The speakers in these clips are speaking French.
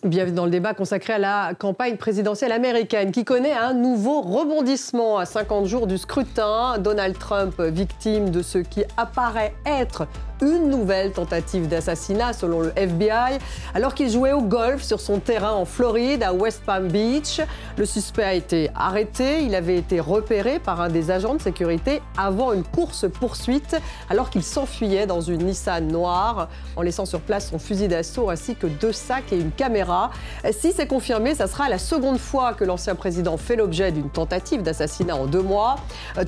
Bienvenue dans le débat consacré à la campagne présidentielle américaine qui connaît un nouveau rebondissement à 50 jours du scrutin. Donald Trump, victime de ce qui apparaît être une nouvelle tentative d'assassinat selon le FBI, alors qu'il jouait au golf sur son terrain en Floride, à West Palm Beach. Le suspect a été arrêté. Il avait été repéré par un des agents de sécurité avant une course-poursuite, alors qu'il s'enfuyait dans une Nissan noire, en laissant sur place son fusil d'assaut ainsi que 2 sacs et une caméra. Si c'est confirmé, ça sera la seconde fois que l'ancien président fait l'objet d'une tentative d'assassinat en 2 mois.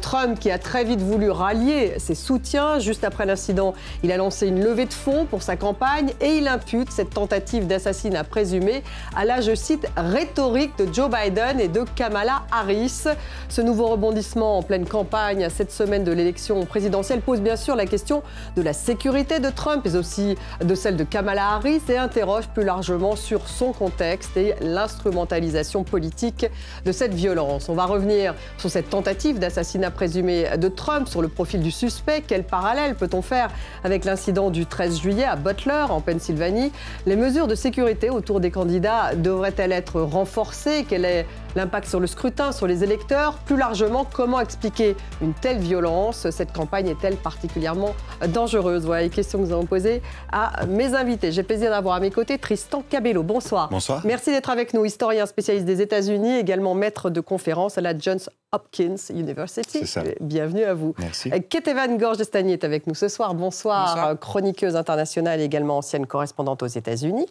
Trump, qui a très vite voulu rallier ses soutiens, juste après l'incident, il a lancé une levée de fonds pour sa campagne et il impute cette tentative d'assassinat présumée à la, je cite, rhétorique de Joe Biden et de Kamala Harris. Ce nouveau rebondissement en pleine campagne à cette semaine de l'élection présidentielle pose bien sûr la question de la sécurité de Trump, mais aussi de celle de Kamala Harris et interroge plus largement sur son contexte et l'instrumentalisation politique de cette violence. On va revenir sur cette tentative d'assassinat présumé de Trump, sur le profil du suspect. Quel parallèle peut-on faire avec l'incident du 13 juillet à Butler, en Pennsylvanie? Les mesures de sécurité autour des candidats devraient-elles être renforcées? Quel est l'impact sur le scrutin, sur les électeurs? Plus largement, comment expliquer une telle violence? Cette campagne est-elle particulièrement dangereuse? Voilà les questions que nous allons poser à mes invités. J'ai le plaisir d'avoir à mes côtés Tristan Cabello. Bonsoir. Bonsoir. Merci d'être avec nous, historien spécialiste des États-Unis, également maître de conférence à la Johns Hopkins University. C'est ça. Bienvenue à vous. Merci. Ketevan Gorges-Destany est avec nous ce soir. Bonsoir. Bonsoir. Chroniqueuse internationale et également ancienne correspondante aux États-Unis.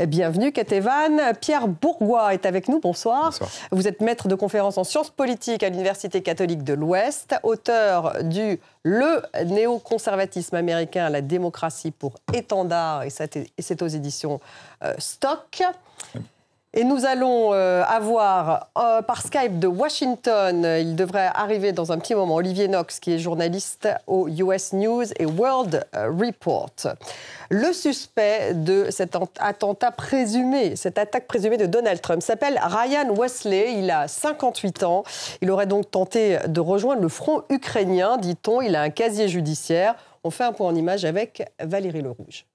Bienvenue, Ketevan. Pierre Bourgois est avec nous. Bonsoir. Bonsoir. Vous êtes maître de conférence en sciences politiques à l'Université catholique de l'Ouest, auteur du Le néoconservatisme américain, la démocratie pour étendard, et c'est aux éditions Stock. Et nous allons avoir par Skype de Washington, il devrait arriver dans un petit moment, Olivier Knox, qui est journaliste au US News et World Report. Le suspect de cet attentat présumé, cette attaque présumée de Donald Trump s'appelle Ryan Wesley, il a 58 ans. Il aurait donc tenté de rejoindre le front ukrainien, dit-on. Il a un casier judiciaire. On fait un point en image avec Valérie Lerouge.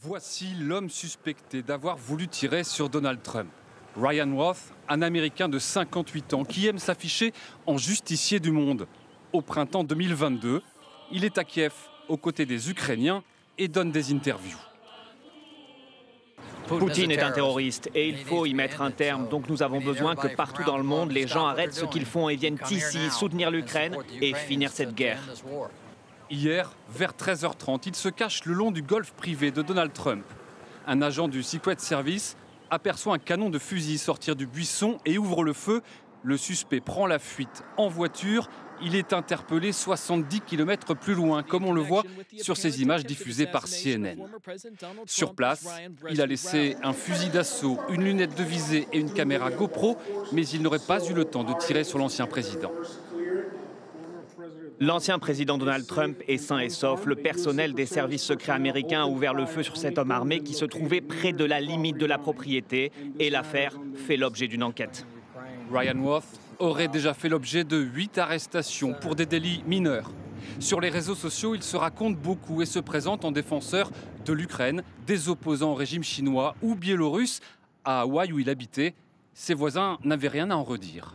Voici l'homme suspecté d'avoir voulu tirer sur Donald Trump. Ryan Roth, un Américain de 58 ans qui aime s'afficher en justicier du monde. Au printemps 2022, il est à Kiev, aux côtés des Ukrainiens, et donne des interviews. Poutine est un terroriste et il faut y mettre un terme. Donc nous avons besoin que partout dans le monde, les gens arrêtent ce qu'ils font et viennent ici soutenir l'Ukraine et finir cette guerre. Hier, vers 13h30, il se cache le long du golf privé de Donald Trump. Un agent du Secret Service aperçoit un canon de fusil sortir du buisson et ouvre le feu. Le suspect prend la fuite en voiture. Il est interpellé 70 km plus loin, comme on le voit sur ces images diffusées par CNN. Sur place, il a laissé un fusil d'assaut, une lunette de visée et une caméra GoPro, mais il n'aurait pas eu le temps de tirer sur l'ancien président. L'ancien président Donald Trump est sain et sauf. Le personnel des services secrets américains a ouvert le feu sur cet homme armé qui se trouvait près de la limite de la propriété et l'affaire fait l'objet d'une enquête. Ryan Roth aurait déjà fait l'objet de 8 arrestations pour des délits mineurs. Sur les réseaux sociaux, il se raconte beaucoup et se présente en défenseur de l'Ukraine, des opposants au régime chinois ou biélorusse. À Hawaï où il habitait, ses voisins n'avaient rien à en redire.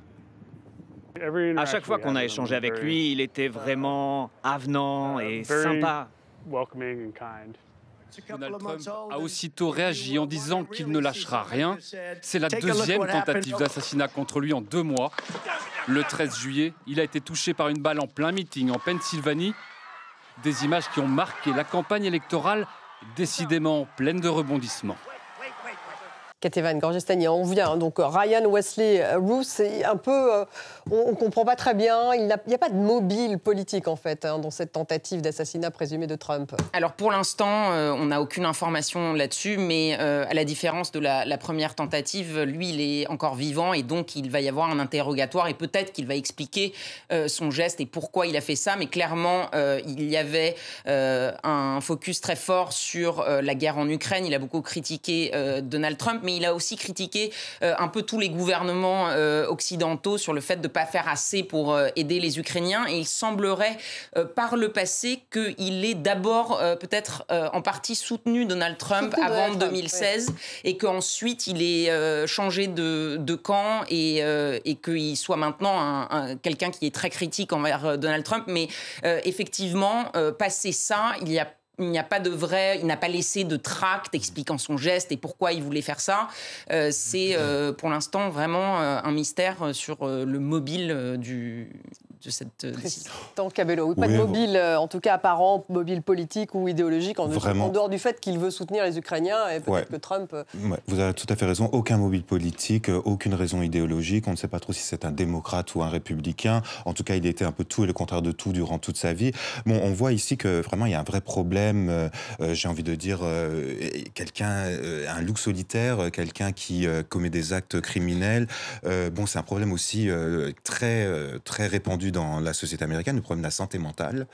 À chaque fois qu'on a échangé avec lui, il était vraiment avenant et sympa. Donald Trump a aussitôt réagi en disant qu'il ne lâchera rien. C'est la deuxième tentative d'assassinat contre lui en 2 mois. Le 13 juillet, il a été touché par une balle en plein meeting en Pennsylvanie. Des images qui ont marqué la campagne électorale, décidément pleine de rebondissements. Ketevan Gorges-Destany, on vient. Donc Ryan Wesley Roth, c'est un peu... on ne comprend pas très bien. Il n'y a pas de mobile politique, en fait, dans cette tentative d'assassinat présumé de Trump. Alors, pour l'instant, on n'a aucune information là-dessus, mais à la différence de la première tentative, lui, il est encore vivant et donc il va y avoir un interrogatoire et peut-être qu'il va expliquer son geste et pourquoi il a fait ça. Mais clairement, il y avait un focus très fort sur la guerre en Ukraine. Il a beaucoup critiqué Donald Trump, mais mais il a aussi critiqué un peu tous les gouvernements occidentaux sur le fait de ne pas faire assez pour aider les Ukrainiens. Et il semblerait, par le passé, qu'il ait d'abord peut-être en partie soutenu Donald Trump avant 2016, et qu'ensuite il ait changé de camp et qu'il soit maintenant quelqu'un qui est très critique envers Donald Trump. Mais effectivement, passé ça, il n'y a pas de vrai, il n'a pas laissé de tract expliquant son geste et pourquoi il voulait faire ça. C'est pour l'instant vraiment un mystère sur le mobile de cette décision. Tant Cabello, pas de mobile, en tout cas apparent, mobile politique ou idéologique, en dehors du fait qu'il veut soutenir les Ukrainiens et peut-être que Trump... Vous avez tout à fait raison, aucun mobile politique, aucune raison idéologique, on ne sait pas trop si c'est un démocrate ou un républicain, en tout cas il était un peu tout et le contraire de tout durant toute sa vie. Bon, on voit ici que vraiment il y a un vrai problème, j'ai envie de dire, un loup solitaire, quelqu'un qui commet des actes criminels. Bon, c'est un problème aussi très répandu dans la société américaine, le problème de la santé mentale.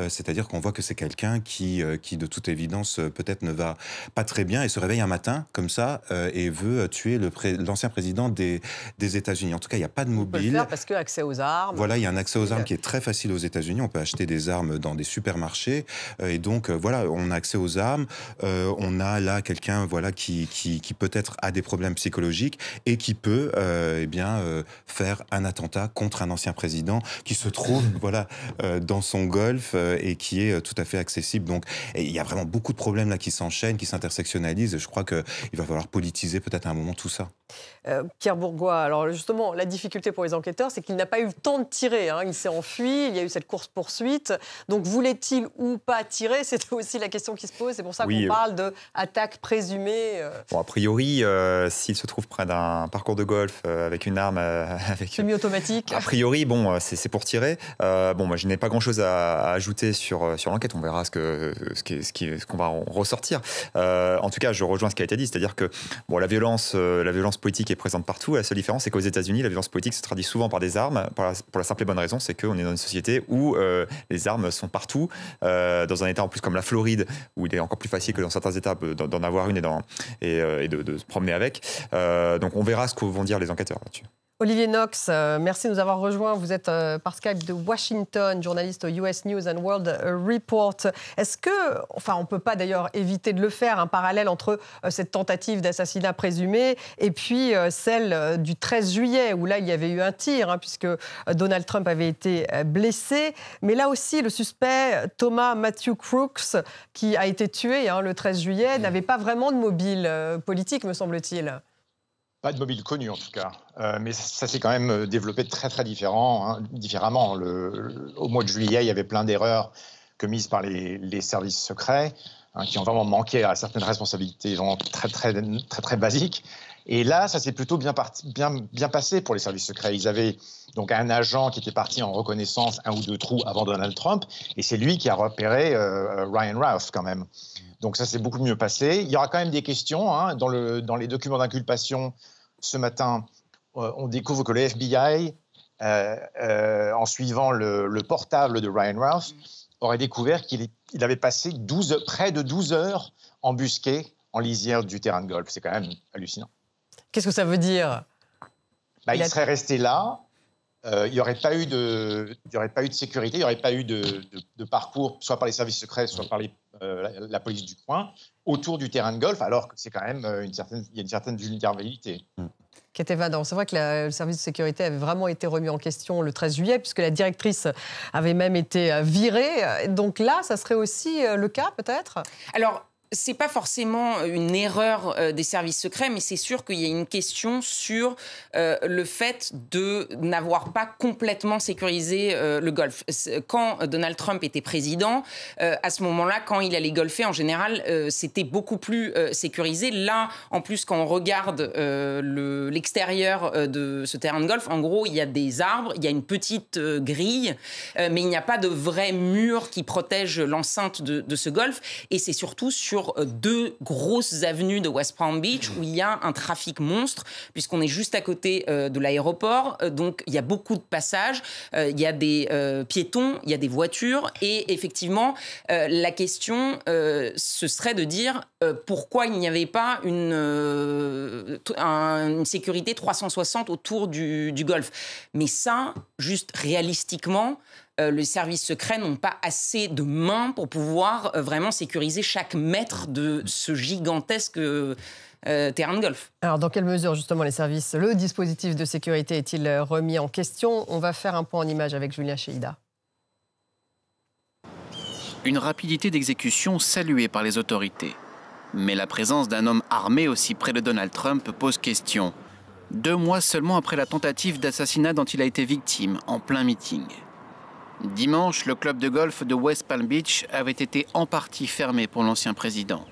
C'est-à-dire qu'on voit que c'est quelqu'un qui, de toute évidence, peut-être ne va pas très bien et se réveille un matin, comme ça, et veut tuer l'ancien président des États-Unis. En tout cas, il n'y a pas de mobile. On peut le faire parce que accès aux armes. Voilà, il y a un accès aux armes qui est très facile aux États-Unis. On peut acheter des armes dans des supermarchés. Et donc, voilà, on a accès aux armes. On a là quelqu'un qui peut-être a des problèmes psychologiques et qui peut faire un attentat contre un ancien président qui se trouve dans son golf et qui est tout à fait accessible. Donc, il y a vraiment beaucoup de problèmes là qui s'enchaînent, qui s'intersectionnalisent. Je crois qu'il va falloir politiser peut-être à un moment tout ça. Pierre Bourgois, alors justement, la difficulté pour les enquêteurs, c'est qu'il n'a pas eu le temps de tirer. Il s'est enfui, il y a eu cette course-poursuite. Donc, voulait-il ou pas tirer? C'est aussi la question qui se pose. C'est pour ça qu'on parle d'attaque présumée. Bon, a priori, s'il se trouve près d'un parcours de golf avec une arme... semi-automatique. A priori, bon, c'est pour tirer. Moi, je n'ai pas grand-chose à ajouter sur l'enquête. On verra ce qu'on va ressortir. En tout cas, je rejoins ce qui a été dit. C'est-à-dire que la violence politique est présente partout. La seule différence, c'est qu'aux États-Unis, la violence politique se traduit souvent par des armes, pour la simple et bonne raison, c'est qu'on est dans une société où les armes sont partout. Dans un État en plus comme la Floride, où il est encore plus facile que dans certains États d'en avoir une et de se promener avec. Donc on verra ce que vont dire les enquêteurs là-dessus. Olivier Knox, merci de nous avoir rejoints. Vous êtes par Skype de Washington, journaliste au US News and World Report. Est-ce que, on ne peut pas d'ailleurs éviter de le faire, un parallèle entre cette tentative d'assassinat présumé et puis celle du 13 juillet, où là, il y avait eu un tir, puisque Donald Trump avait été blessé. Mais là aussi, le suspect, Thomas Matthew Crooks, qui a été tué le 13 juillet, n'avait pas vraiment de mobile politique, me semble-t-il. Pas de mobile connu en tout cas, mais ça s'est quand même développé très différemment. Au mois de juillet, il y avait plein d'erreurs commises par les services secrets qui ont vraiment manqué à certaines responsabilités très basiques. Et là, ça s'est plutôt bien passé pour les services secrets. Ils avaient donc un agent qui était parti en reconnaissance 1 ou 2 trous avant Donald Trump, et c'est lui qui a repéré Ryan Routh quand même. Donc ça s'est beaucoup mieux passé. Il y aura quand même des questions. Dans les documents d'inculpation, ce matin, on découvre que le FBI, en suivant le portable de Ryan Routh, aurait découvert qu'il avait passé près de 12 heures embusqué en lisière du terrain de golf. C'est quand même hallucinant. Qu'est-ce que ça veut dire? Il serait resté là. Il n'y aurait pas eu de sécurité, il n'y aurait pas eu de parcours, soit par les services secrets, soit par la police du coin, autour du terrain de golf, alors que c'est quand même il y a une certaine vulnérabilité. Ketevan, c'est vrai que le service de sécurité avait vraiment été remis en question le 13 juillet, puisque la directrice avait même été virée. Donc là, ça serait aussi le cas, peut-être? Alors, c'est pas forcément une erreur des services secrets, mais c'est sûr qu'il y a une question sur le fait de n'avoir pas complètement sécurisé le golf. Quand Donald Trump était président, à ce moment-là, quand il allait golfer, en général, c'était beaucoup plus sécurisé. Là, en plus, quand on regarde l'extérieur de ce terrain de golf, en gros, il y a des arbres, il y a une petite grille, mais il n'y a pas de vrai mur qui protège l'enceinte de ce golf. Et c'est surtout sur sur deux grosses avenues de West Palm Beach où il y a un trafic monstre, puisqu'on est juste à côté de l'aéroport. Donc, il y a beaucoup de passages, il y a des piétons, il y a des voitures. Et effectivement, la question, ce serait de dire pourquoi il n'y avait pas une sécurité 360 autour du golfe. Mais ça, juste réalistiquement, les services secrets n'ont pas assez de mains pour pouvoir vraiment sécuriser chaque mètre de ce gigantesque terrain de golf. Alors, dans quelle mesure, justement, le dispositif de sécurité est-il remis en question? On va faire un point en image avec Julien Cheida. Une rapidité d'exécution saluée par les autorités. Mais la présence d'un homme armé aussi près de Donald Trump pose question. 2 mois seulement après la tentative d'assassinat dont il a été victime en plein meeting. Dimanche, le club de golf de West Palm Beach avait été en partie fermé pour l'ancien président.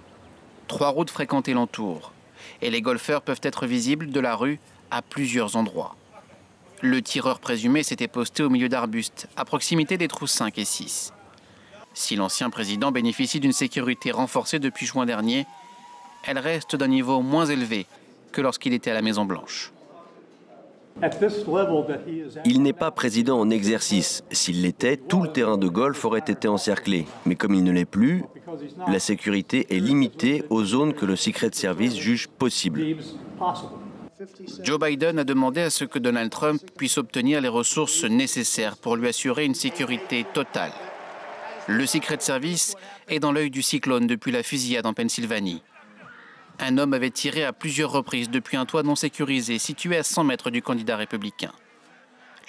3 routes fréquentées l'entourent et les golfeurs peuvent être visibles de la rue à plusieurs endroits. Le tireur présumé s'était posté au milieu d'arbustes, à proximité des trous 5 et 6. Si l'ancien président bénéficie d'une sécurité renforcée depuis juin dernier, elle reste d'un niveau moins élevé que lorsqu'il était à la Maison-Blanche. Il n'est pas président en exercice. S'il l'était, tout le terrain de golf aurait été encerclé. Mais comme il ne l'est plus, la sécurité est limitée aux zones que le Secret Service juge possibles. Joe Biden a demandé à ce que Donald Trump puisse obtenir les ressources nécessaires pour lui assurer une sécurité totale. Le Secret Service est dans l'œil du cyclone depuis la fusillade en Pennsylvanie. Un homme avait tiré à plusieurs reprises depuis un toit non sécurisé situé à 100 mètres du candidat républicain.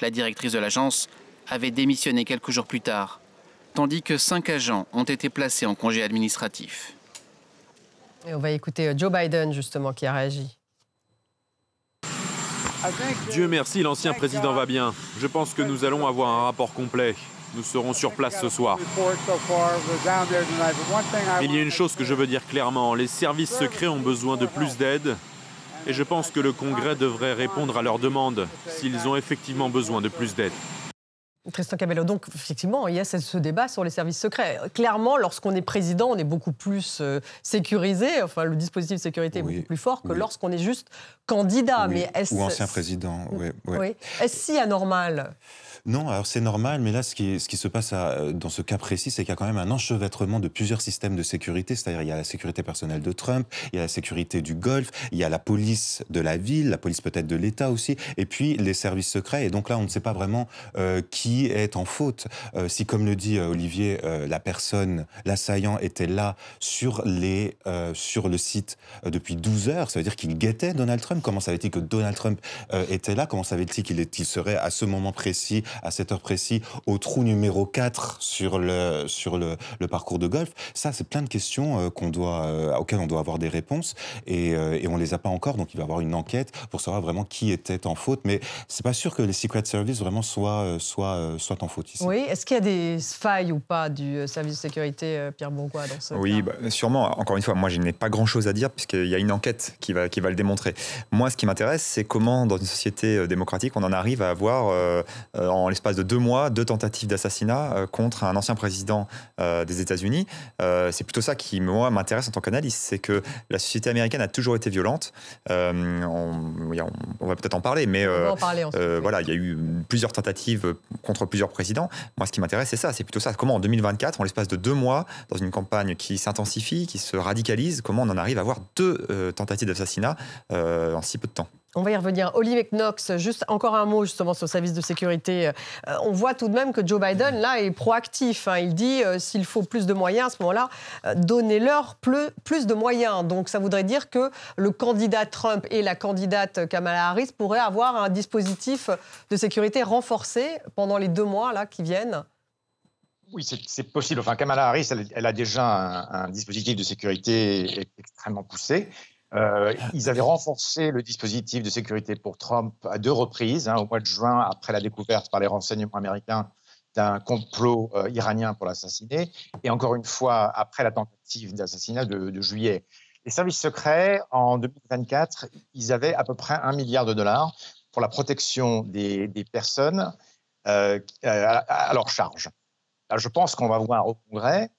La directrice de l'agence avait démissionné quelques jours plus tard, tandis que 5 agents ont été placés en congé administratif. Et on va écouter Joe Biden, justement, qui a réagi. Dieu merci, l'ancien président va bien. Je pense que nous allons avoir un rapport complet. Nous serons sur place ce soir. Il y a une chose que je veux dire clairement, les services secrets ont besoin de plus d'aide et je pense que le Congrès devrait répondre à leurs demandes s'ils ont effectivement besoin de plus d'aide. Tristan Cabello, donc effectivement, il y a ce débat sur les services secrets. Clairement, lorsqu'on est président, on est beaucoup plus sécurisé, enfin le dispositif de sécurité est beaucoup plus fort que lorsqu'on est juste candidat. Oui. Mais ou ancien président, oui. Est-ce si anormal ? Non, alors c'est normal, mais là, ce qui se passe dans ce cas précis, c'est qu'il y a quand même un enchevêtrement de plusieurs systèmes de sécurité. C'est-à-dire, il y a la sécurité personnelle de Trump, il y a la sécurité du Golfe, il y a la police de la ville, la police peut-être de l'État aussi, et puis les services secrets. Et donc là, on ne sait pas vraiment qui est en faute. Si, comme le dit Olivier, la personne, l'assaillant était là sur le site depuis 12 heures, ça veut dire qu'il guettait Donald Trump. Comment savait-il que Donald Trump était là? Comment savait-il qu'il serait à ce moment précis, à cette heure précise, au trou numéro 4 sur le parcours de golf? Ça, c'est plein de questions auxquelles on doit avoir des réponses et on ne les a pas encore. Donc, il va y avoir une enquête pour savoir vraiment qui était en faute. Mais c'est pas sûr que les Secret Service vraiment soient en faute ici. Oui, est-ce qu'il y a des failles ou pas du service de sécurité, Pierre Bourgois, dans ce cas? Sûrement. Encore une fois, moi, je n'ai pas grand-chose à dire puisqu'il y a une enquête qui va le démontrer. Moi, ce qui m'intéresse, c'est comment, dans une société démocratique, on en arrive à avoir, en l'espace de 2 mois, 2 tentatives d'assassinat contre un ancien président des États-Unis. C'est plutôt ça qui, moi, m'intéresse en tant qu'analyste. C'est que la société américaine a toujours été violente. On va peut-être en parler, mais on va en parler ensuite, voilà, il y a eu plusieurs tentatives contre plusieurs présidents. Moi, ce qui m'intéresse, c'est ça. C'est plutôt ça. Comment, en 2024, en l'espace de 2 mois, dans une campagne qui s'intensifie, qui se radicalise, comment on en arrive à avoir 2 tentatives d'assassinat en si peu de temps? On va y revenir. Olivier Knox, juste encore un mot justement sur le service de sécurité. On voit tout de même que Joe Biden, là, est proactif. Il dit, s'il faut plus de moyens, à ce moment-là, donnez-leur plus de moyens. Donc, ça voudrait dire que le candidat Trump et la candidate Kamala Harris pourraient avoir un dispositif de sécurité renforcé pendant les 2 mois là, qui viennent. Oui, c'est possible. Enfin, Kamala Harris, elle a déjà un dispositif de sécurité extrêmement poussé. Ils avaient renforcé le dispositif de sécurité pour Trump à 2 reprises, au mois de juin, après la découverte par les renseignements américains d'un complot iranien pour l'assassiner, et encore une fois après la tentative d'assassinat de juillet. Les services secrets, en 2024, ils avaient à peu près $1 milliard pour la protection des personnes à leur charge. Alors, je pense qu'on va voir au Congrès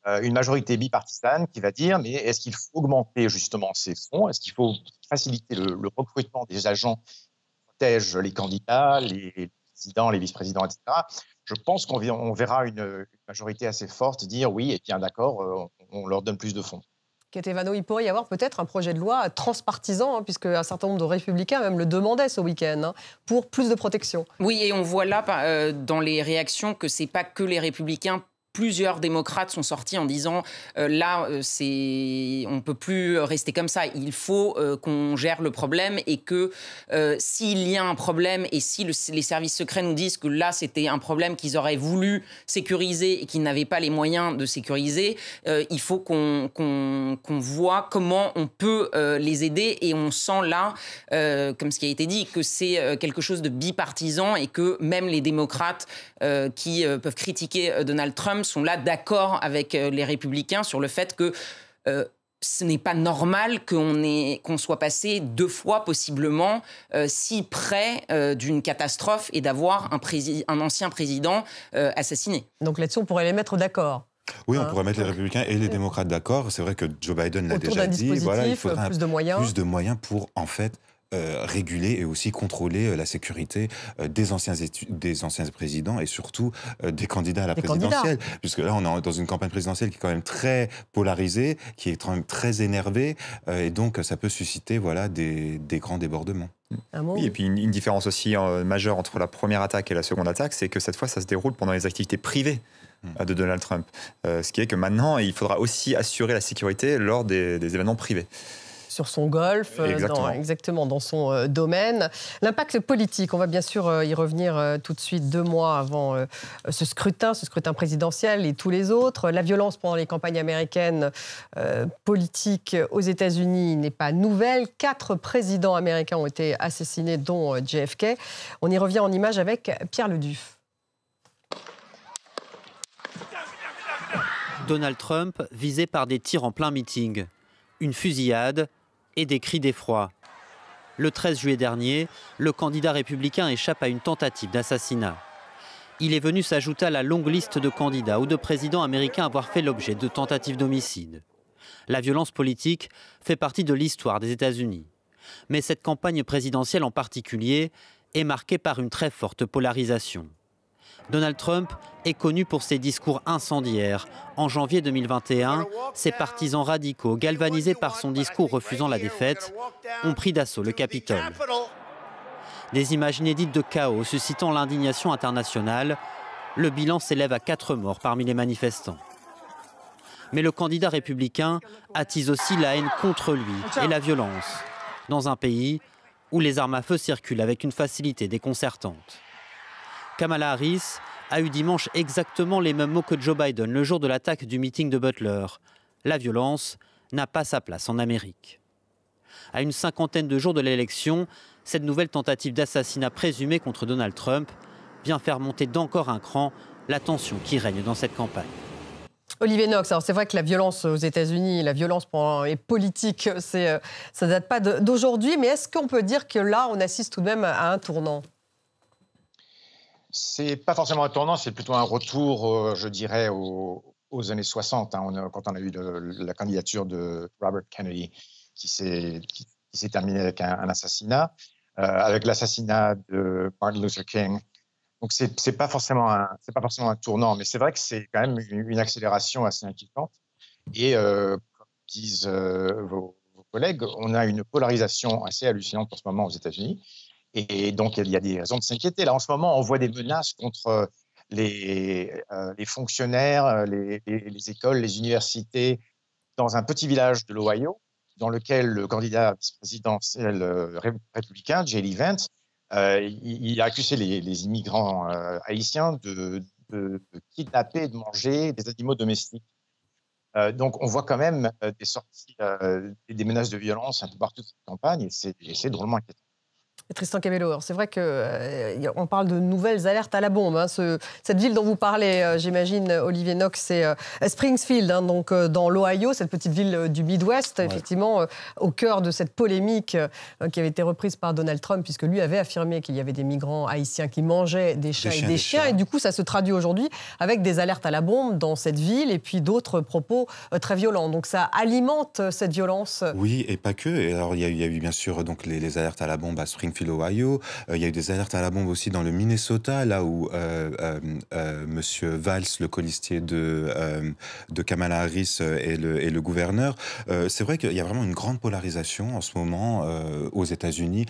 une majorité bipartisane qui va dire mais est-ce qu'il faut augmenter justement ces fonds? Est-ce qu'il faut faciliter le recrutement des agents qui protègent les candidats, les présidents, les vice-présidents, etc. Je pense qu'on verra une majorité assez forte dire oui, et bien d'accord, on leur donne plus de fonds. Ketevano, il pourrait y avoir peut-être un projet de loi transpartisan, puisque un certain nombre de républicains même le demandaient ce week-end, pour plus de protection. Oui, et on voit là, dans les réactions, que ce n'est pas que les républicains. Plusieurs démocrates sont sortis en disant on ne peut plus rester comme ça. Il faut qu'on gère le problème et que s'il y a un problème et si les services secrets nous disent que là, c'était un problème qu'ils auraient voulu sécuriser et qu'ils n'avaient pas les moyens de sécuriser, il faut qu'on voit comment on peut les aider. Et on sent là, comme ce qui a été dit, que c'est quelque chose de bipartisan et que même les démocrates qui peuvent critiquer Donald Trump sont là d'accord avec les républicains sur le fait que ce n'est pas normal qu'on soit passé 2 fois possiblement si près d'une catastrophe et d'avoir un ancien président assassiné. Donc là-dessus, on pourrait les mettre d'accord. Oui, on pourrait mettre les républicains et les démocrates d'accord. C'est vrai que Joe Biden l'a déjà dit. Voilà, il faudra plus de moyens pour, en fait, réguler et aussi contrôler la sécurité des anciens présidents et surtout des candidats à la présidentielle. Puisque là, on est dans une campagne présidentielle qui est quand même très polarisée, qui est quand même très énervée, et donc ça peut susciter des grands débordements. Oui, et puis une différence aussi majeure entre la première attaque et la seconde attaque, c'est que cette fois, ça se déroule pendant les activités privées de Donald Trump. Ce qui est que maintenant, il faudra aussi assurer la sécurité lors des événements privés. Sur son golf, exactement dans son domaine. L'impact politique, on va bien sûr y revenir tout de suite 2 mois avant ce scrutin présidentiel et tous les autres. La violence pendant les campagnes américaines politiques aux États-Unis n'est pas nouvelle. 4 présidents américains ont été assassinés, dont JFK. On y revient en images avec Pierre Leduff. Donald Trump visé par des tirs en plein meeting, une fusillade et des cris d'effroi. Le 13 juillet dernier, le candidat républicain échappe à une tentative d'assassinat. Il est venu s'ajouter à la longue liste de candidats ou de présidents américains à avoir fait l'objet de tentatives d'homicide. La violence politique fait partie de l'histoire des États-Unis. Mais cette campagne présidentielle en particulier est marquée par une très forte polarisation. Donald Trump est connu pour ses discours incendiaires. En janvier 2021, ses partisans radicaux, galvanisés par son discours refusant la défaite, ont pris d'assaut le Capitole. Des images inédites de chaos suscitant l'indignation internationale. Le bilan s'élève à 4 morts parmi les manifestants. Mais le candidat républicain attise aussi la haine contre lui et la violence, dans un pays où les armes à feu circulent avec une facilité déconcertante. Kamala Harris a eu dimanche exactement les mêmes mots que Joe Biden le jour de l'attaque du meeting de Butler. La violence n'a pas sa place en Amérique. À une 50aine de jours de l'élection, cette nouvelle tentative d'assassinat présumée contre Donald Trump vient faire monter d'encore un cran la tension qui règne dans cette campagne. Olivier Knox, alors c'est vrai que la violence aux États-Unis, la violence est politique, ça date pas d'aujourd'hui, mais est-ce qu'on peut dire que là, on assiste tout de même à un tournant ? C'est pas forcément un tournant, c'est plutôt un retour, je dirais, aux années 60, quand on a eu la candidature de Robert Kennedy, qui s'est terminée avec un assassinat, avec l'assassinat de Martin Luther King. Donc c'est pas forcément un tournant, mais c'est vrai que c'est quand même une accélération assez inquiétante. Et comme disent vos collègues, on a une polarisation assez hallucinante en ce moment aux États-Unis. Et donc, il y a des raisons de s'inquiéter. Là, en ce moment, on voit des menaces contre les fonctionnaires, les écoles, les universités, dans un petit village de l'Ohio, dans lequel le candidat vice-présidentiel républicain, J.D. Vance, il a accusé les immigrants haïtiens de kidnapper, de manger des animaux domestiques. Donc, on voit quand même des sorties, des menaces de violence un peu partout dans cette campagne, et c'est drôlement inquiétant. Et Tristan Cabello, c'est vrai qu'on parle de nouvelles alertes à la bombe. Hein. Cette ville dont vous parlez, j'imagine, Olivier Knox, c'est Springfield, hein, donc dans l'Ohio, cette petite ville du Midwest, effectivement, au cœur de cette polémique qui avait été reprise par Donald Trump, puisque lui avait affirmé qu'il y avait des migrants haïtiens qui mangeaient des chats et des chiens. Et du coup, ça se traduit aujourd'hui avec des alertes à la bombe dans cette ville et puis d'autres propos très violents. Donc ça alimente cette violence. Oui, et pas que. Et alors, il y a eu bien sûr donc, les alertes à la bombe à Springfield, Ohio. Il y a eu des alertes à la bombe aussi dans le Minnesota, là où Monsieur Valls, le colistier de Kamala Harris, est le gouverneur. C'est vrai qu'il y a vraiment une grande polarisation en ce moment aux États-Unis.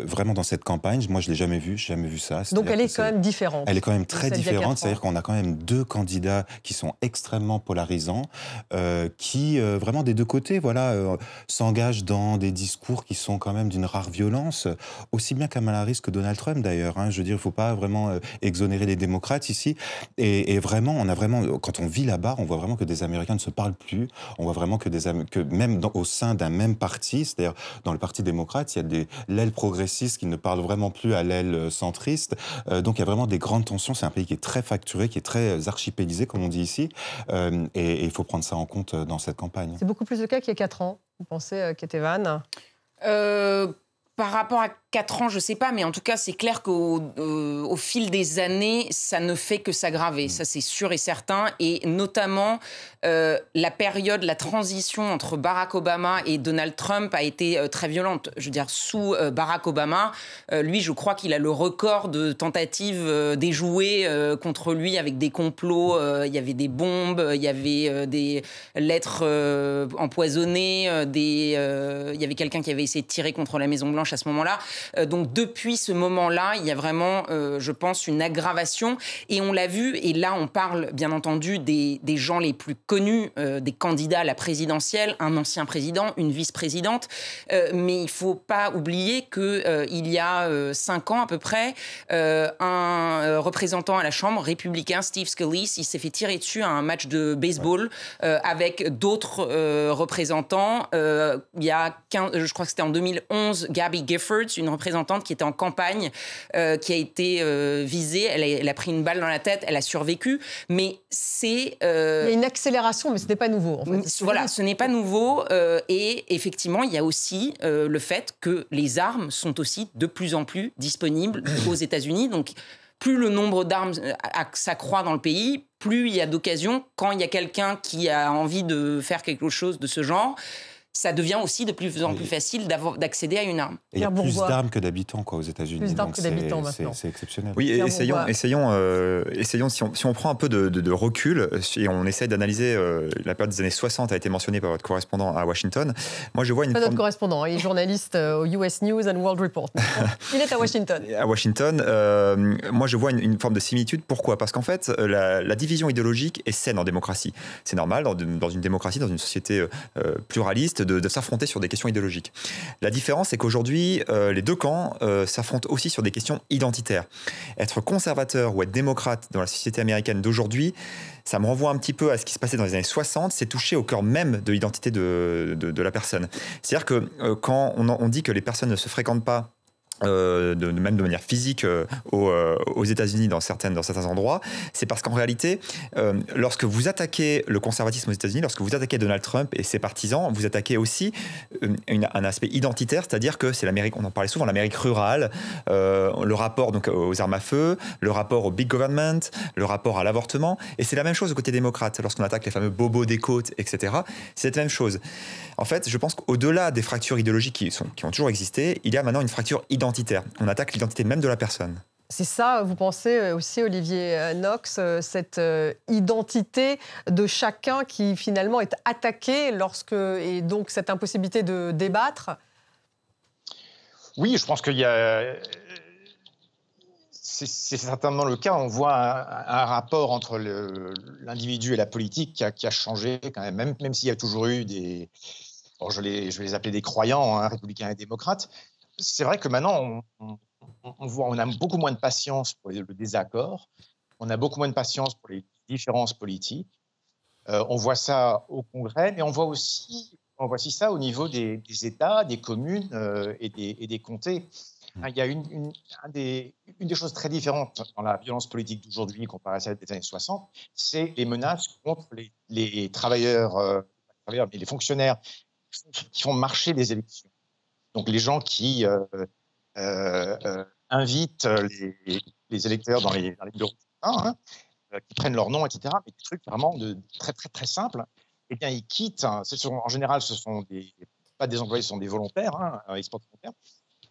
Vraiment dans cette campagne, moi je l'ai jamais vu ça. Donc elle est quand même différente. Elle est quand même très différente, c'est-à-dire qu'on a quand même deux candidats qui sont extrêmement polarisants, qui vraiment des deux côtés, s'engagent dans des discours qui sont quand même d'une rare violence, aussi bien Kamala Harris que Donald Trump d'ailleurs. Hein. Je veux dire, il ne faut pas vraiment exonérer les démocrates ici. Et vraiment, quand on vit là-bas, on voit vraiment que des Américains ne se parlent plus. On voit vraiment que même au sein d'un même parti, c'est-à-dire dans le Parti démocrate, il y a l'aile progressiste qui ne parle vraiment plus à l'aile centriste. Donc il y a vraiment des grandes tensions. C'est un pays qui est très facturé, qui est très archipélisé, comme on dit ici. Et il faut prendre ça en compte dans cette campagne. C'est beaucoup plus le cas qu'il y a 4 ans. Vous pensez, Ketevan Par rapport à 4 ans, je ne sais pas, mais en tout cas, c'est clair qu'au fil des années, ça ne fait que s'aggraver. Ça, c'est sûr et certain. Et notamment, la période, la transition entre Barack Obama et Donald Trump a été très violente. Je veux dire, sous Barack Obama, lui, je crois qu'il a le record de tentatives déjouées contre lui avec des complots. Il y avait des bombes, il y avait des lettres empoisonnées, il y avait quelqu'un qui avait essayé de tirer contre la Maison-Blanche à ce moment-là. Donc depuis ce moment-là, il y a vraiment, je pense, une aggravation. Et on l'a vu, et là on parle bien entendu des gens les plus connus, des candidats à la présidentielle, un ancien président, une vice-présidente. Mais il ne faut pas oublier qu'il y a 5 ans à peu près, un représentant à la Chambre républicain, Steve Scalise, il s'est fait tirer dessus à un match de baseball avec d'autres représentants. Il y a 15, je crois que c'était en 2011, Gabby Giffords, une représentante qui était en campagne, qui a été visée. Elle a pris une balle dans la tête, elle a survécu. Mais c'est... Il y a une accélération, mais ce n'est pas nouveau. En fait. Voilà, ce n'est pas nouveau. Et effectivement, il y a aussi le fait que les armes sont aussi de plus en plus disponibles aux États-Unis. Donc, plus le nombre d'armes s'accroît dans le pays, plus il y a d'occasions, quand il y a quelqu'un qui a envie de faire quelque chose de ce genre, ça devient aussi de plus en plus facile d'accéder à une arme. Et il y a plus d'armes que d'habitants aux États-Unis. Plus d'armes que d'habitants maintenant. C'est exceptionnel. Oui, essayons si on prend un peu de recul et on essaie d'analyser la période des années 60 a été mentionnée par votre correspondant à Washington. Moi, je vois pas notre correspondant, il est journaliste au US News and World Report. Il est à Washington. À Washington, moi, je vois une forme de similitude. Pourquoi ? Parce qu'en fait, la division idéologique est saine en démocratie. C'est normal dans une démocratie, dans une société pluraliste, de s'affronter sur des questions idéologiques. La différence, c'est qu'aujourd'hui, les deux camps s'affrontent aussi sur des questions identitaires. Être conservateur ou être démocrate dans la société américaine d'aujourd'hui, ça me renvoie un petit peu à ce qui se passait dans les années 60, c'est toucher au cœur même de l'identité de la personne. C'est-à-dire que quand on dit que les personnes ne se fréquentent pas, même de manière physique aux États-Unis dans certains endroits, c'est parce qu'en réalité, lorsque vous attaquez le conservatisme aux États-Unis, lorsque vous attaquez Donald Trump et ses partisans, vous attaquez aussi un aspect identitaire, c'est-à-dire que c'est l'Amérique, on en parlait souvent, l'Amérique rurale, le rapport donc aux armes à feu, le rapport au big government, le rapport à l'avortement, et c'est la même chose au côté démocrate, lorsqu'on attaque les fameux bobos des côtes, etc. C'est la même chose. En fait, je pense qu'au-delà des fractures idéologiques qui ont toujours existé, il y a maintenant une fracture identitaire. On attaque l'identité même de la personne. C'est ça, vous pensez aussi, Olivier Knox, cette identité de chacun qui finalement est attaquée et donc cette impossibilité de débattre ? Oui, je pense qu'il y a... C'est certainement le cas. On voit un rapport entre l'individu et la politique qui a changé quand même s'il y a toujours eu des... Bon, je vais les appeler des croyants, hein, républicains et démocrates. C'est vrai que maintenant, on a beaucoup moins de patience pour le désaccord, on a beaucoup moins de patience pour les différences politiques. On voit ça au Congrès, mais on voit aussi Bon, voici ça au niveau des États, des communes et des comtés. Il y a une des choses très différentes dans la violence politique d'aujourd'hui comparée à celle des années 60, c'est les menaces contre les travailleurs, mais les fonctionnaires qui font marcher les élections. Donc les gens qui invitent les électeurs dans les bureaux de scrutin, qui prennent leur nom, etc. Mais des trucs vraiment très, très, très simples. Eh bien, ils quittent. En général, ce sont pas des employés, ce sont des volontaires, experts volontaires.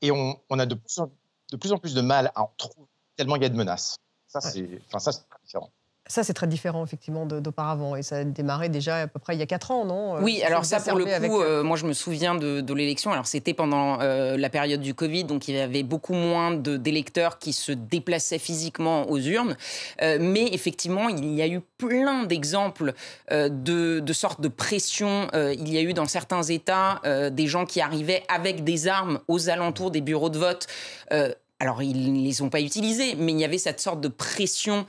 Et on a de plus en plus de mal à en trouver tellement il y a de menaces. Ça, c'est très différent. Ça, c'est très différent, effectivement, d'auparavant. Et ça a démarré déjà à peu près il y a 4 ans, non? Oui, alors ça, pour le coup, moi, je me souviens de l'élection. Alors, c'était pendant la période du Covid, donc il y avait beaucoup moins d'électeurs qui se déplaçaient physiquement aux urnes. Mais effectivement, il y a eu plein d'exemples de sortes de pression. Il y a eu dans certains États des gens qui arrivaient avec des armes aux alentours des bureaux de vote. Alors, ils ne les ont pas utilisés, mais il y avait cette sorte de pression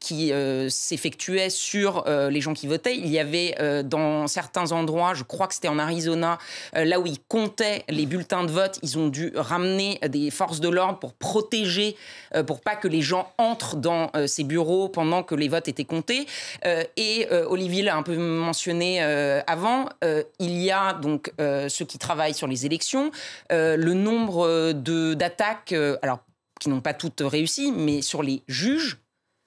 qui s'effectuait sur les gens qui votaient. Il y avait dans certains endroits, je crois que c'était en Arizona, là où ils comptaient les bulletins de vote, ils ont dû ramener des forces de l'ordre pour protéger, pour pas que les gens entrent dans ces bureaux pendant que les votes étaient comptés. Et Olivier l'a un peu mentionné avant, il y a donc ceux qui travaillent sur les élections, le nombre d'attaques, alors qui n'ont pas toutes réussi, mais sur les juges,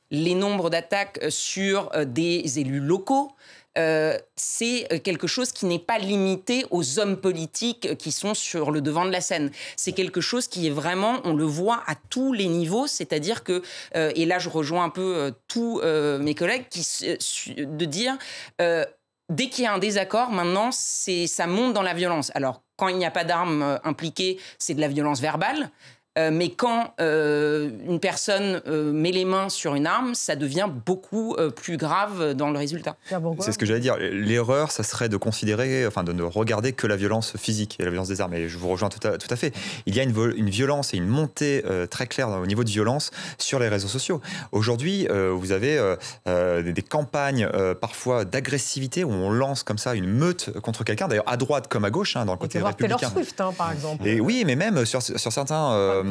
les nombres d'attaques sur des élus locaux, c'est quelque chose qui n'est pas limité aux hommes politiques qui sont sur le devant de la scène. C'est quelque chose qui est vraiment, on le voit à tous les niveaux, c'est-à-dire que, et là je rejoins un peu tous mes collègues, de dire... dès qu'il y a un désaccord, maintenant, ça monte dans la violence. Alors, quand il n'y a pas d'armes impliquées, c'est de la violence verbale. Mais quand une personne met les mains sur une arme, ça devient beaucoup plus grave dans le résultat. C'est ce que j'allais dire. L'erreur, ça serait de considérer, enfin de ne regarder que la violence physique et la violence des armes. Et je vous rejoins tout à fait. Il y a une violence et une montée très claire au niveau de violence sur les réseaux sociaux. Aujourd'hui, vous avez des campagnes parfois d'agressivité où on lance comme ça une meute contre quelqu'un, d'ailleurs à droite comme à gauche, dans le côté républicain. Taylor Swift, par exemple. Et oui, mais même sur certains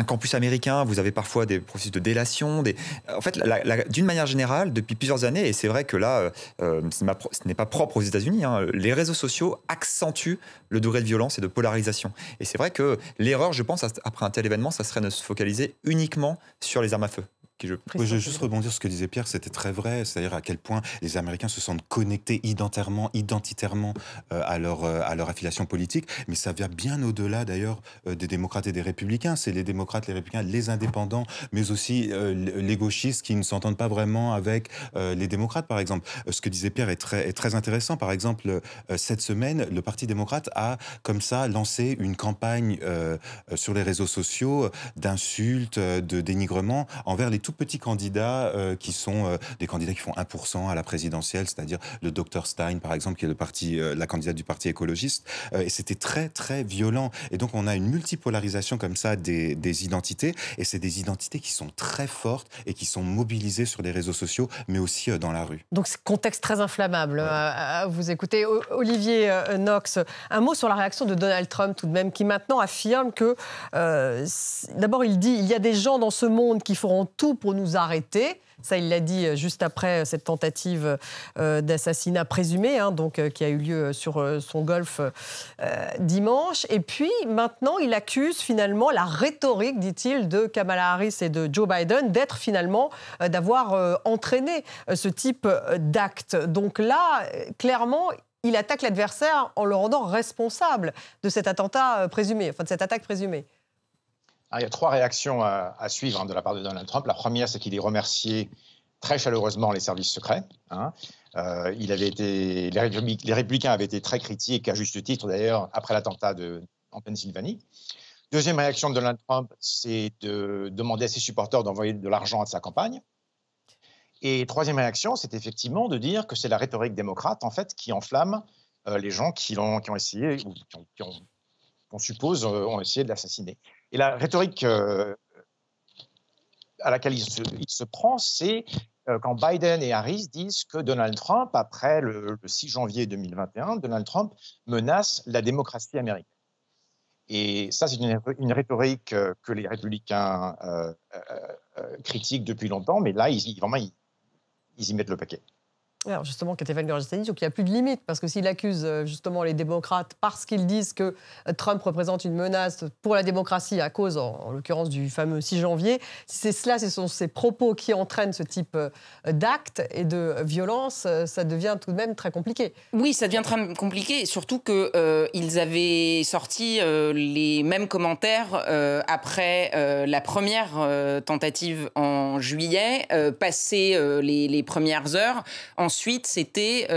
campus américains, vous avez parfois des processus de délation. En fait, d'une manière générale, depuis plusieurs années, et c'est vrai que là, ce n'est pas propre aux États-Unis, les réseaux sociaux accentuent le degré de violence et de polarisation. Et c'est vrai que l'erreur, je pense, après un tel événement, ça serait de se focaliser uniquement sur les armes à feu. Je vais juste rebondir sur ce que disait Pierre, c'était très vrai, c'est-à-dire à quel point les Américains se sentent connectés identitairement à leur affiliation politique, mais ça vient bien au-delà d'ailleurs des démocrates et des républicains. C'est les démocrates, les républicains, les indépendants, mais aussi les gauchistes qui ne s'entendent pas vraiment avec les démocrates, par exemple. Ce que disait Pierre est très intéressant. Par exemple, cette semaine, le Parti démocrate a comme ça lancé une campagne sur les réseaux sociaux d'insultes, de dénigrement envers les tout petits candidats qui sont des candidats qui font 1% à la présidentielle, c'est-à-dire le Dr Stein, par exemple, qui est la candidate du Parti écologiste. Et c'était très, très violent. Et donc, on a une multipolarisation comme ça des identités. Et c'est des identités qui sont très fortes et qui sont mobilisées sur les réseaux sociaux, mais aussi dans la rue. Donc, c'est contexte très inflammable. Ouais. Vous écoutez Olivier Knox. Un mot sur la réaction de Donald Trump, tout de même, qui maintenant affirme que... d'abord, il dit, il y a des gens dans ce monde qui feront tout pour nous arrêter. Ça, il l'a dit juste après cette tentative d'assassinat présumé, qui a eu lieu sur son golf dimanche. Et puis, maintenant, il accuse finalement la rhétorique, dit-il, de Kamala Harris et de Joe Biden d'être finalement, d'avoir entraîné ce type d'acte. Donc là, clairement, il attaque l'adversaire en le rendant responsable de cet attentat présumé, de cette attaque présumée. Il y a 3 réactions à suivre de la part de Donald Trump. La première, c'est qu'il ait remercié très chaleureusement les services secrets. Les républicains avaient été très critiques, à juste titre d'ailleurs, après l'attentat en Pennsylvanie. Deuxième réaction de Donald Trump, c'est de demander à ses supporters d'envoyer de l'argent à sa campagne. Et troisième réaction, c'est effectivement de dire que c'est la rhétorique démocrate, en fait, qui enflamme les gens qui ont essayé, ou qu'on suppose ont essayé de l'assassiner. Et la rhétorique à laquelle il se prend, c'est quand Biden et Harris disent que Donald Trump, après le 6 janvier 2021, Donald Trump menace la démocratie américaine. Et ça, c'est une rhétorique que les républicains critiquent depuis longtemps, mais là, ils y mettent le paquet. Alors justement, Katavan Gorgestani, donc il n'y a plus de limite, parce que s'il accuse justement les démocrates parce qu'ils disent que Trump représente une menace pour la démocratie à cause, en l'occurrence, du fameux 6 janvier, si c'est cela, ce sont ces propos qui entraînent ce type d'actes et de violence, ça devient tout de même très compliqué. Oui, ça devient très compliqué, surtout qu'ils avaient sorti les mêmes commentaires après la première tentative en juillet, passé les premières heures. Ensuite, c'était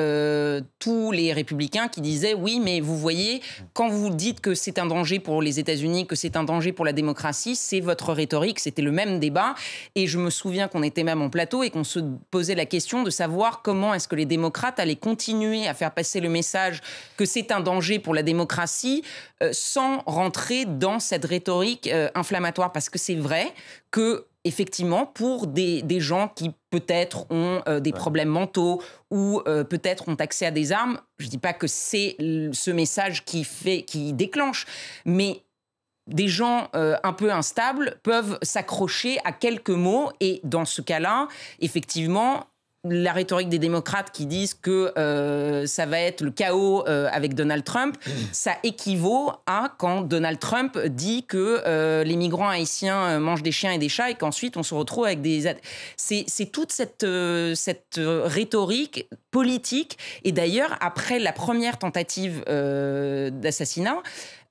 tous les républicains qui disaient « Oui, mais vous voyez, quand vous dites que c'est un danger pour les États-Unis, que c'est un danger pour la démocratie, c'est votre rhétorique. » C'était le même débat. Et je me souviens qu'on était même en plateau et qu'on se posait la question de savoir comment est-ce que les démocrates allaient continuer à faire passer le message que c'est un danger pour la démocratie sans rentrer dans cette rhétorique inflammatoire. Parce que c'est vrai que effectivement, pour des gens qui peut-être ont des problèmes mentaux ou peut-être ont accès à des armes, je ne dis pas que c'est ce message qui déclenche, mais des gens un peu instables peuvent s'accrocher à quelques mots et dans ce cas-là, effectivement, la rhétorique des démocrates qui disent que ça va être le chaos avec Donald Trump, ça équivaut à quand Donald Trump dit que les migrants haïtiens mangent des chiens et des chats et qu'ensuite on se retrouve avec des... C'est toute cette rhétorique politique. Et d'ailleurs, après la première tentative d'assassinat,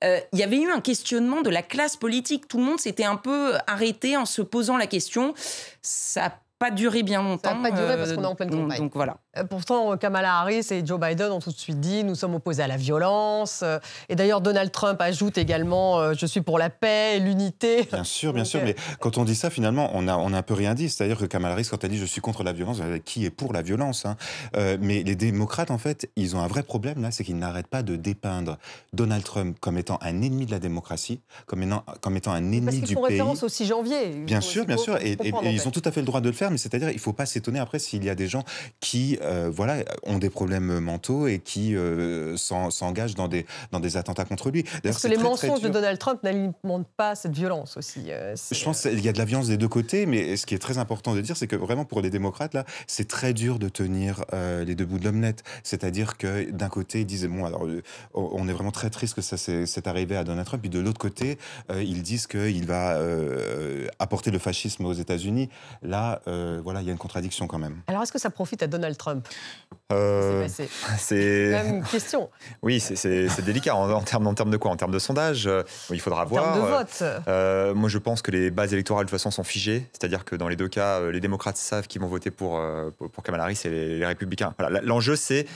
il y avait eu un questionnement de la classe politique. Tout le monde s'était un peu arrêté en se posant la question. Ça pas duré bien longtemps. Ça n'a pas duré parce qu'on est en pleine campagne. Donc voilà. Pourtant, Kamala Harris et Joe Biden ont tout de suite dit « nous sommes opposés à la violence ». Et d'ailleurs, Donald Trump ajoute également « je suis pour la paix et l'unité ». Bien sûr, mais quand on dit ça, finalement, on a un peu rien dit. C'est-à-dire que Kamala Harris, quand elle dit « je suis contre la violence », qui est pour la violence, hein. Mais les démocrates, en fait, ils ont un vrai problème, là, c'est qu'ils n'arrêtent pas de dépeindre Donald Trump comme étant un ennemi de la démocratie, comme étant un ennemi du pays. Parce qu'ils font référence au 6 janvier. Bien sûr. Et ils ont tout à fait le droit de le faire, mais c'est-à-dire il ne faut pas s'étonner après s'il y a des gens qui ont des problèmes mentaux et qui s'engagent dans des attentats contre lui. Parce que les mensonges de Donald Trump n'alimentent pas cette violence aussi. Je pense qu'il y a de la violence des deux côtés, mais ce qui est très important de dire, c'est que vraiment pour les démocrates, là, c'est très dur de tenir les deux bouts de l'omelette. C'est-à-dire que d'un côté, ils disent bon, alors on est vraiment très triste que ça s'est arrivé à Donald Trump, puis de l'autre côté, ils disent qu'il va apporter le fascisme aux États-Unis. Là, il y a une contradiction quand même. Alors, est-ce que ça profite à Donald Trump ? C'est quand même une question. Oui, c'est délicat. En termes de quoi ? En termes de sondage, il faudra voir. En termes de vote. Moi, je pense que les bases électorales, de toute façon, sont figées. C'est-à-dire que dans les deux cas, les démocrates savent qu'ils vont voter pour Kamala Harris et les républicains. Voilà. L'enjeu, c'est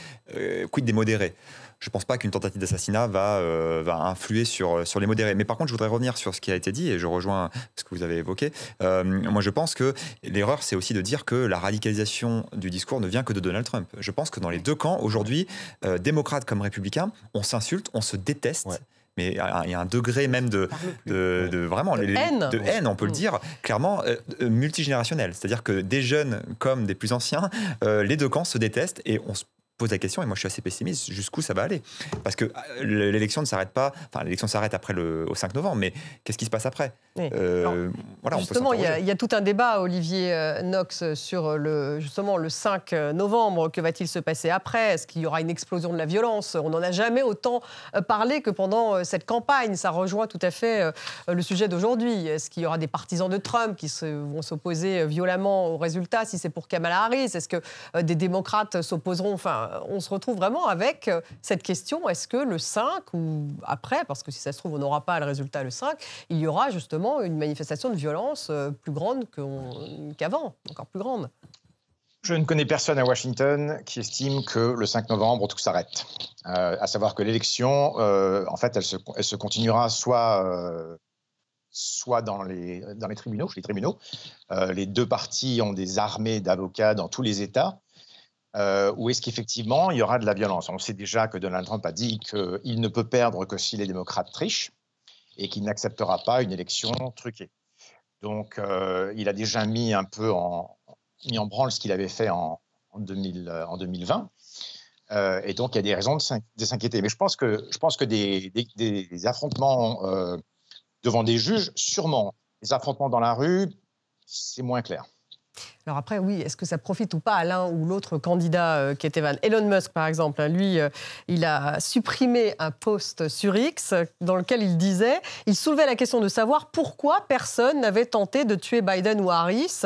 quid des modérés. Je ne pense pas qu'une tentative d'assassinat va influer sur les modérés. Mais par contre, je voudrais revenir sur ce qui a été dit, et je rejoins ce que vous avez évoqué. Moi, je pense que l'erreur, c'est aussi de dire que la radicalisation du discours ne vient que de Donald Trump. Je pense que dans les deux camps, aujourd'hui, démocrates comme républicains, on s'insulte, on se déteste. Ouais. Mais il y a un degré même de haine, on peut le dire, clairement, multigénérationnel. C'est-à-dire que des jeunes comme des plus anciens, les deux camps se détestent et on se pose la question, et moi je suis assez pessimiste, jusqu'où ça va aller ? Parce que l'élection ne s'arrête pas, enfin l'élection s'arrête après au 5 novembre, mais qu'est-ce qui se passe après ? Justement, il y a tout un débat, Olivier Knox, sur le 5 novembre. Que va-t-il se passer après ? Est-ce qu'il y aura une explosion de la violence ? On n'en a jamais autant parlé que pendant cette campagne. Ça rejoint tout à fait le sujet d'aujourd'hui. Est-ce qu'il y aura des partisans de Trump qui vont s'opposer violemment au résultat si c'est pour Kamala Harris ? Est-ce que des démocrates s'opposeront ? Enfin, on se retrouve vraiment avec cette question, est-ce que le 5 ou après, parce que si ça se trouve, on n'aura pas le résultat le 5, il y aura justement une manifestation de violence plus grande qu'avant, encore plus grande. Je ne connais personne à Washington qui estime que le 5 novembre, tout s'arrête. À savoir que l'élection, en fait, elle se continuera soit dans les tribunaux, chez les tribunaux. Les deux partis ont des armées d'avocats dans tous les États. Ou est-ce qu'effectivement, il y aura de la violence ? On sait déjà que Donald Trump a dit qu'il ne peut perdre que si les démocrates trichent et qu'il n'acceptera pas une élection truquée. Donc, il a déjà mis un peu mis en branle ce qu'il avait fait en 2020. Et donc, il y a des raisons de s'inquiéter. Mais je pense que des affrontements devant des juges, sûrement. Les affrontements dans la rue, c'est moins clair. Alors après, oui, est-ce que ça profite ou pas à l'un ou l'autre candidat qui est Evan ? Elon Musk, par exemple, lui, il a supprimé un post sur X dans lequel il soulevait la question de savoir pourquoi personne n'avait tenté de tuer Biden ou Harris.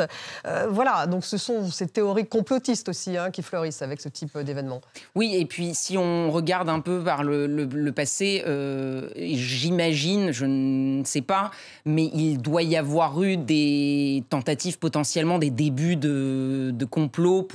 Voilà, donc ce sont ces théories complotistes aussi qui fleurissent avec ce type d'événement. Oui, et puis si on regarde un peu par le passé, j'imagine, je ne sais pas, mais il doit y avoir eu des tentatives potentiellement, des débuts de complot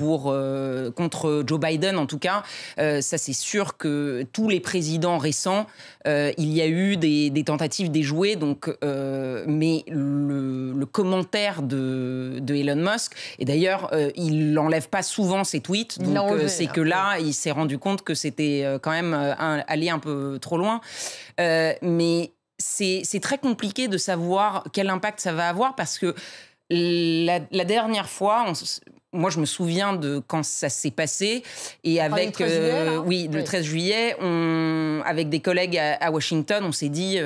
contre Joe Biden, en tout cas. Ça, c'est sûr que tous les présidents récents, il y a eu des tentatives déjouées. Donc, mais le commentaire de Elon Musk, et d'ailleurs, il n'enlève pas souvent ses tweets. Donc, c'est que là, il s'est rendu compte que c'était quand même aller un peu trop loin. Mais c'est très compliqué de savoir quel impact ça va avoir parce que la dernière fois, moi je me souviens de quand ça s'est passé et avec le 13 juillet, oui, le 13 juillet, avec des collègues à Washington, on s'est dit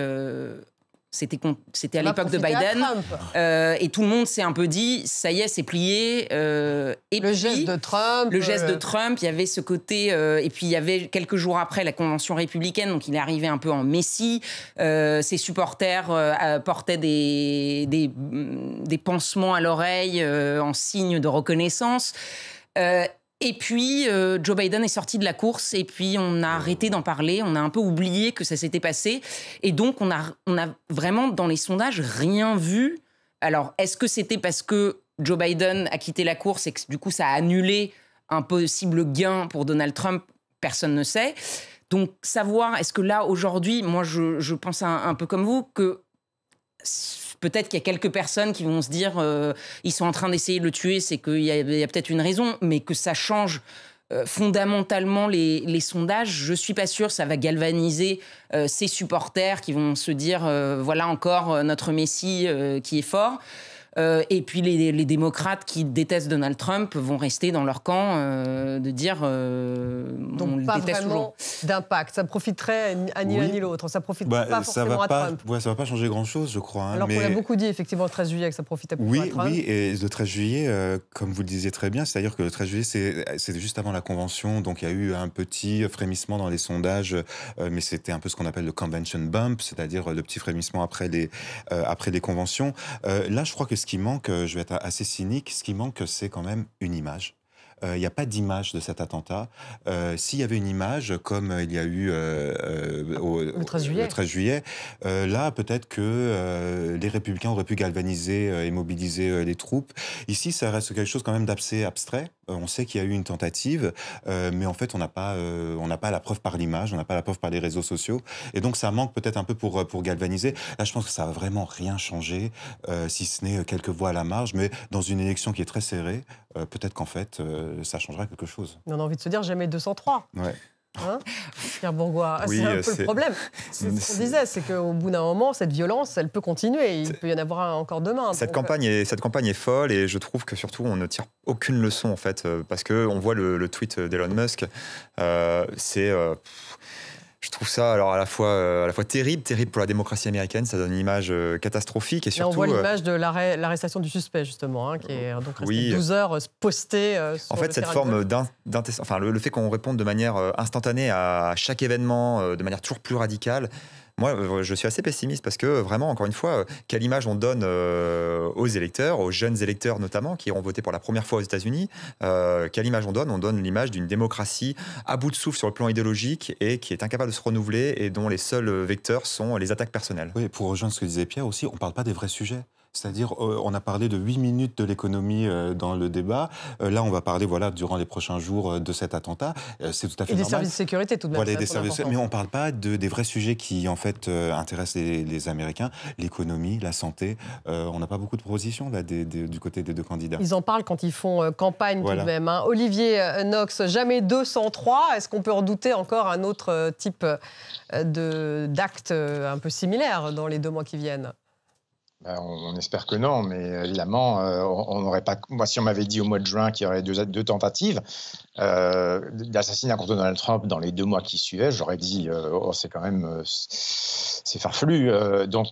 c'était à l'époque de Biden et tout le monde s'est un peu dit ça y est, c'est plié. Et le geste de Trump, il y avait ce côté et puis il y avait quelques jours après la convention républicaine, donc il est arrivé un peu en messie. Ses supporters portaient des pansements à l'oreille en signe de reconnaissance. Et puis, Joe Biden est sorti de la course et puis on a arrêté d'en parler. On a un peu oublié que ça s'était passé. Et donc, on a vraiment, dans les sondages, rien vu. Alors, est-ce que c'était parce que Joe Biden a quitté la course et que du coup, ça a annulé un possible gain pour Donald Trump? Personne ne sait. Donc, savoir, est-ce que là, aujourd'hui, moi, je pense un peu comme vous, que peut-être qu'il y a quelques personnes qui vont se dire ils sont en train d'essayer de le tuer, c'est qu'il y a peut-être une raison, mais que ça change fondamentalement les sondages, je ne suis pas sûre. Ça va galvaniser ses supporters qui vont se dire voilà encore notre Messie qui est fort. Et puis les démocrates qui détestent Donald Trump vont rester dans leur camp de dire donc on le pas déteste vraiment toujours. D'impact. Ça profiterait à ni l'un ni l'autre. Ça profite pas forcément à Trump. Ça va pas changer grand-chose, je crois. Alors qu'on a beaucoup dit effectivement le 13 juillet que ça profitait beaucoup à Trump. Oui, et le 13 juillet, comme vous le disiez très bien, c'est-à-dire que le 13 juillet, c'était juste avant la convention, donc il y a eu un petit frémissement dans les sondages, mais c'était un peu ce qu'on appelle le convention bump, c'est-à-dire le petit frémissement après les conventions. Là, je crois que ce qui manque, je vais être assez cynique, ce qui manque, c'est quand même une image. Il n'y a pas d'image de cet attentat. S'il y avait une image, comme il y a eu le 13 juillet, là, peut-être que les républicains auraient pu galvaniser et mobiliser les troupes. Ici, ça reste quelque chose quand même d'assez abstrait. On sait qu'il y a eu une tentative, mais en fait, on n'a pas la preuve par l'image, on n'a pas la preuve par les réseaux sociaux. Et donc, ça manque peut-être un peu pour galvaniser. Là, je pense que ça va vraiment rien changer, si ce n'est quelques voix à la marge. Mais dans une élection qui est très serrée, peut-être qu'en fait, ça changera quelque chose. On a envie de se dire jamais 203. Ouais. Hein, Pierre Bourgois, oui, c'est un peu le problème. C'est ce qu'on disait, c'est qu'au bout d'un moment, cette violence, elle peut continuer. Il peut y en avoir encore demain. Cette campagne est folle et je trouve que surtout on ne tire aucune leçon en fait, parce que on voit le tweet d'Elon Musk. Je trouve ça alors à la fois terrible pour la démocratie américaine. Ça donne une image catastrophique et surtout. Là, on voit l'image de l'arrestation du suspect justement, qui est donc resté 12 heures posté. En fait, cette forme le fait qu'on réponde de manière instantanée à chaque événement, de manière toujours plus radicale. Moi, je suis assez pessimiste parce que vraiment, encore une fois, quelle image on donne aux électeurs, aux jeunes électeurs notamment, qui iront voter pour la première fois aux États-Unis. Quelle image on donne? On donne l'image d'une démocratie à bout de souffle sur le plan idéologique et qui est incapable de se renouveler et dont les seuls vecteurs sont les attaques personnelles. Oui, pour rejoindre ce que disait Pierre aussi, on ne parle pas des vrais sujets. C'est-à-dire, on a parlé de 8 minutes de l'économie dans le débat. Là, on va parler, durant les prochains jours de cet attentat. C'est tout à fait normal. Et des services de sécurité, tout de même. Voilà, mais on ne parle pas des vrais sujets qui, en fait, intéressent les Américains. L'économie, la santé. On n'a pas beaucoup de propositions, là, du côté des deux candidats. Ils en parlent quand ils font campagne, tout de même. Hein. Olivier Knox, jamais 203. Est-ce qu'on peut redouter encore un autre type d'acte un peu similaire dans les 2 mois qui viennent ? On espère que non, mais évidemment, on n'aurait pas. Moi, si on m'avait dit au mois de juin qu'il y aurait deux tentatives d'assassinat contre Donald Trump dans les 2 mois qui suivaient, j'aurais dit c'est quand même c'est farfelu. Donc,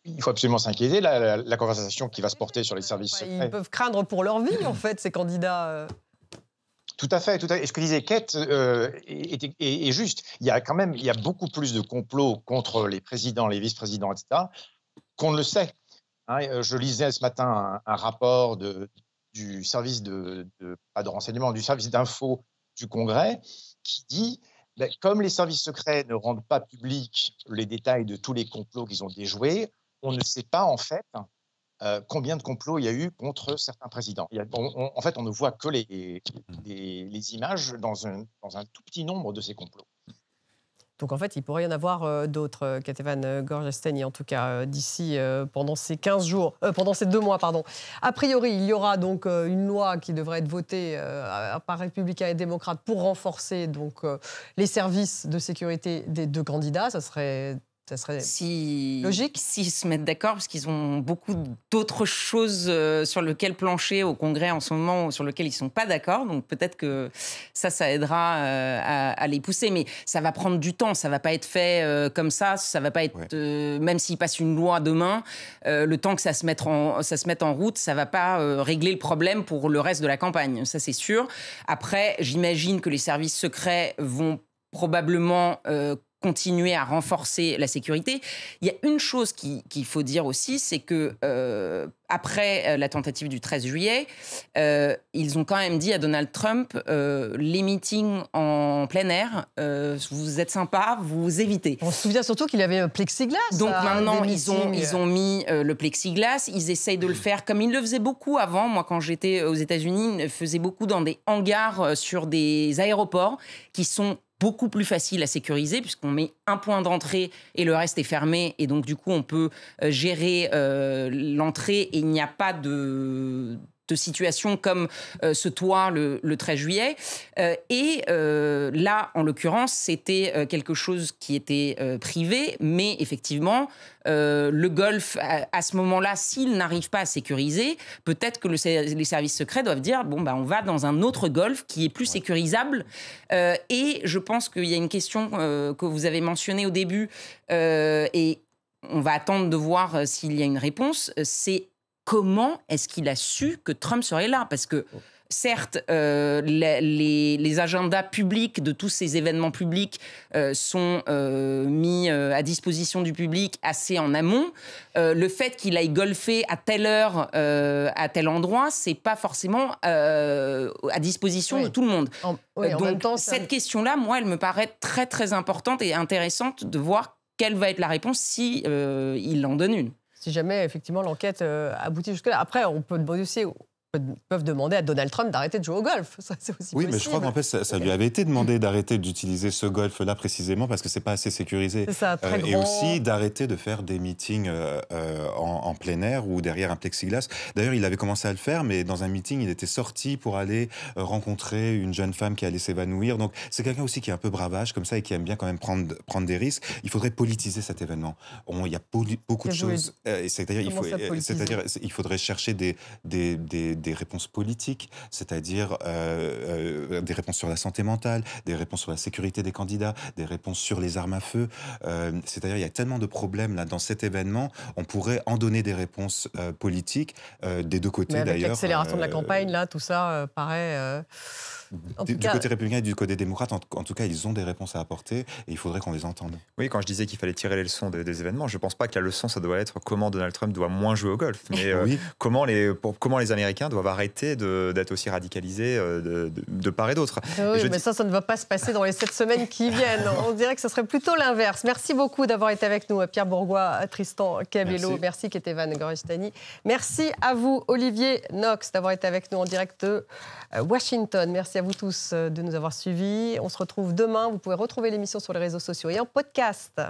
il faut absolument s'inquiéter. La conversation qui va se porter sur les services secrets. Ils peuvent craindre pour leur vie, en fait, ces candidats. Tout à fait, tout à fait. Et ce que disait Kate est juste. Il y a beaucoup plus de complots contre les présidents, les vice-présidents, etc., qu'on ne le sait. Je lisais ce matin un rapport du service pas de renseignement, du service d'info du Congrès, qui dit comme les services secrets ne rendent pas publics les détails de tous les complots qu'ils ont déjoués, on ne sait pas en fait combien de complots il y a eu contre certains présidents. En fait, on ne voit que les images dans un tout petit nombre de ces complots. Donc, en fait, il pourrait y en avoir d'autres, Ketevan Gorjestani, en tout cas, d'ici pendant ces 15 jours, pendant ces 2 mois, pardon. A priori, il y aura donc une loi qui devrait être votée par républicains et démocrates pour renforcer donc, les services de sécurité des 2 candidats. Ça serait logique. S'ils se mettent d'accord, parce qu'ils ont beaucoup d'autres choses sur lesquelles plancher au Congrès en ce moment, sur lesquelles ils ne sont pas d'accord. Donc peut-être que ça aidera à les pousser. Mais ça va prendre du temps. Ça ne va pas être fait comme ça. Ça ne va pas être... même s'ils passent une loi demain, le temps que ça se mette en route, ça ne va pas régler le problème pour le reste de la campagne. Ça, c'est sûr. Après, j'imagine que les services secrets vont probablement... continuer à renforcer la sécurité. Il y a une chose qu'il faut dire aussi, c'est que après la tentative du 13 juillet, ils ont quand même dit à Donald Trump les meetings en plein air, vous êtes sympa, vous évitez. On se souvient surtout qu'il y avait un plexiglas. Donc maintenant, ils ont mis le plexiglas. Ils essayent de le faire comme ils le faisaient beaucoup avant. Moi, quand j'étais aux États-Unis, ils le faisaient beaucoup dans des hangars sur des aéroports qui sont beaucoup plus facile à sécuriser puisqu'on met un point d'entrée et le reste est fermé et donc du coup on peut gérer l'entrée et il n'y a pas de situation comme ce toit le 13 juillet. Là, en l'occurrence, c'était quelque chose qui était privé, mais effectivement, le Golfe, à ce moment-là, s'il n'arrive pas à sécuriser, peut-être que les services secrets doivent dire on va dans un autre Golfe qui est plus sécurisable. Et je pense qu'il y a une question que vous avez mentionnée au début, et on va attendre de voir s'il y a une réponse, c'est comment est-ce qu'il a su que Trump serait là? Parce que, certes, les agendas publics de tous ces événements publics sont mis à disposition du public assez en amont. Le fait qu'il aille golfer à telle heure, à tel endroit, c'est pas forcément à disposition de tout le monde. Donc, même temps, cette question-là, moi, elle me paraît très, très importante et intéressante de voir quelle va être la réponse si il en donne une. Si jamais, effectivement, l'enquête aboutit jusque-là. Après, on peut aussi... peuvent demander à Donald Trump d'arrêter de jouer au golf. Ça, c'est aussi possible. Mais je crois qu'en fait, ça lui avait été demandé d'arrêter d'utiliser ce golf-là précisément parce que c'est pas assez sécurisé. C'est ça, très grand. Et aussi d'arrêter de faire des meetings en plein air ou derrière un plexiglas. D'ailleurs, il avait commencé à le faire, mais dans un meeting, il était sorti pour aller rencontrer une jeune femme qui allait s'évanouir. Donc, c'est quelqu'un aussi qui est un peu bravage comme ça et qui aime bien quand même prendre des risques. Il faudrait politiser cet événement. Il y a beaucoup de choses. C'est-à-dire, il faudrait chercher des réponses politiques, c'est-à-dire des réponses sur la santé mentale, des réponses sur la sécurité des candidats, des réponses sur les armes à feu. C'est-à-dire il y a tellement de problèmes là dans cet événement, on pourrait en donner des réponses politiques des 2 côtés d'ailleurs. Avec l'accélération de la campagne, là, tout ça paraît... Du côté républicain et du côté démocrate, en tout cas, ils ont des réponses à apporter et il faudrait qu'on les entende. Oui, quand je disais qu'il fallait tirer les leçons des événements, je ne pense pas que la leçon, ça doit être comment Donald Trump doit moins jouer au golf, mais comment les Américains doivent arrêter d'être aussi radicalisés de part et d'autre. Oui, mais ça ne va pas se passer dans les 7 semaines qui viennent. On dirait que ce serait plutôt l'inverse. Merci beaucoup d'avoir été avec nous, Pierre Bourgois, Tristan Cabello. Merci Ketevan Gorjestani. Merci à vous, Olivier Knox, d'avoir été avec nous en direct de Washington. Merci à vous tous de nous avoir suivis. On se retrouve demain. Vous pouvez retrouver l'émission sur les réseaux sociaux et en podcast.